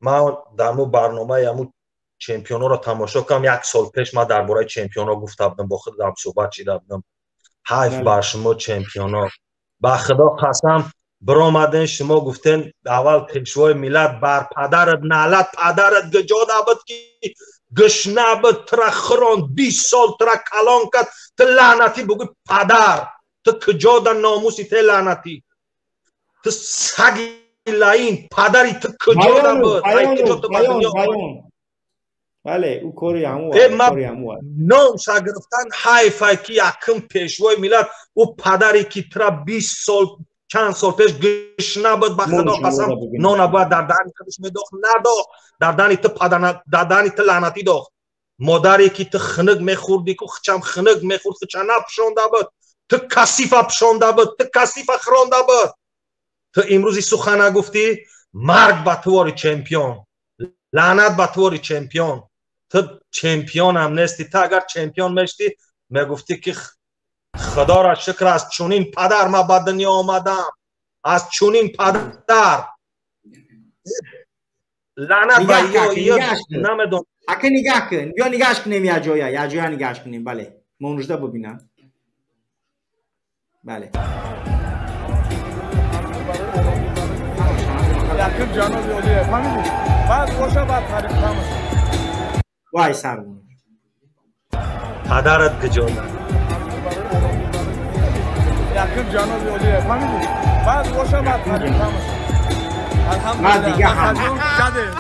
من در مو برنامه یمو چمپیونا رو تماشا کردم. یک سال پیش من درباره چمپیونا گفته بودم، با خودم صحبت چیده بودم. حیف بر شما چمپیونا. با خدا قسم برآمدین شما گفتین اول پیشوای ملت بر پدرت نعلت پدرت گجاد عبد کی گشنه بد ترا خران 20 سال ترا کلان کرد. تو لعنتی بگوی پدر، تو کجاد ناموسی ته لعنتی، تو سگ لعین پدری، تو کجاد عبد ای کجاد تو دنیا. بله او کاری همو نام سا گرفتن حیفه که یکم پیشوای ملت او پدری که ترا 20 سال چند سال پیش گشنه بود به خدا قسم نان باید در دهن خودش میداخت نداخت، در دهن تو پدر، در دهن تو لعنتی داخت. مادری که تو خنگ میخوردی که خچم خنگ میخورد خچم نپشانده بود، تو کثیف پشانده بود، تو کثیف خرانده بود. تو امروزی سخن نگفتی مرگ به تواری چمپیون، لعنت به تواری چمپیون. تو چمپیون هم نیستی. تو اگر چمپیون میشتی میگفتی که خدا را شکر از چونین پدر ما به دنیا آمدم، از چونین پدر. لعنت به یا نمیدونم. اگه نگاه کن بیا نگاهش کنیم یا جویا نگاهش کنیم. بله مونجدا ببینم. بله یکم جناب عالیه فهمیدی؟ بعد باشه بعد تعریف کنم. وای سرمون پدرت گجاده. یکم جناب عالیه فهمیدی؟ بعد باشه بعد تعریف کنم. الحمدلله.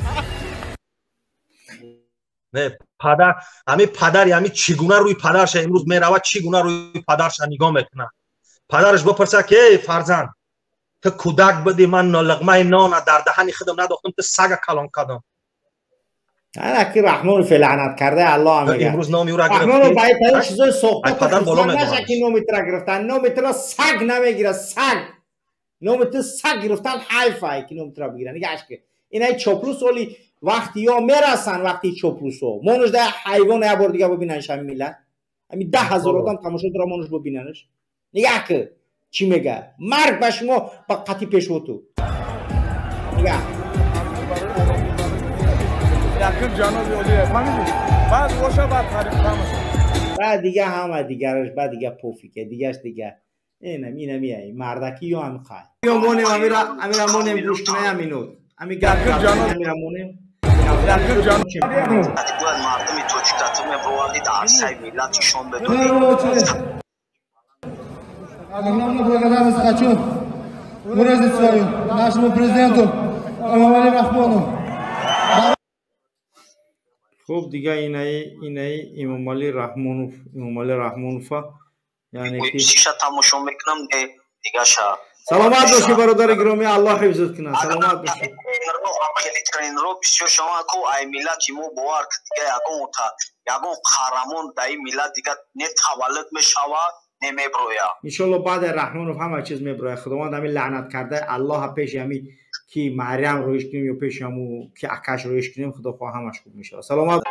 نه پدر همین پدری همین چگونه روی پدرش امروز میرود، چگونه روی پدرش نگاه میکنه. پدرش بپرسه که ای فرزند تو کودک بدی من لقمه نان در دهن خودم نداختم، تو سگ کلان کردم. انا کی رحمان فی لعنت کرده الله میگه. امروز نامی او را رحمان باید تا چیزای صحبت پدر بالا میاد. که نام ترا گرفتن، نام ترا سگ نمیگیره. سگ نام تو سگ گرفتن حیفه که نام ترا بگیرن. نگاش که اینای چاپلوس ولی وقتی یا میرسن وقتی چاپلوسو مونوش ده حیوان یا بار دیگه ببیننش همین ملت همین 10,000 آدم تماشا داره مونوش ببیننش. نگاه که چی میگه مرگ به شما با قطی پیش تو. نگاه یکم جناب عالیه فهمیدی؟ بعد باشه بعد تعریف کنم. بعد دیگه همه دیگرش بعد دیگه پوفی که دیگهش دیگه اینم میای مردکی یا هم خای یا مونم امیر مونم گوش کنه همینو همین گپ امیر مونم یکم جناب مردم توجیکاتو میبردی در سای ملت شون بدونی. Огромная благодарность хочу выразить свою нашему президенту Эмомали Рахмону. خب دیگه اینای امامعلی رحمونوف یعنی که شیشه تماشا میکنم دیگه شا. سلامت باشی برادر گرامی، الله حفظت کنه. سلامت باشی. خیلی ترین رو بسیار شما کو ای ملت چیمو باور دیگه یگون قهرمان دای ملت دیگه نه تولد میشوه نه میبرویا. ان شاء الله بعد رحمانوف همه چیز میبروه. خداوند همین لعنت کرده الله پیش همین کی مریم رویش کنیم یا پیش همو کی اکاش رویش کنیم خدا خواه همش خوب میشه. سلامت.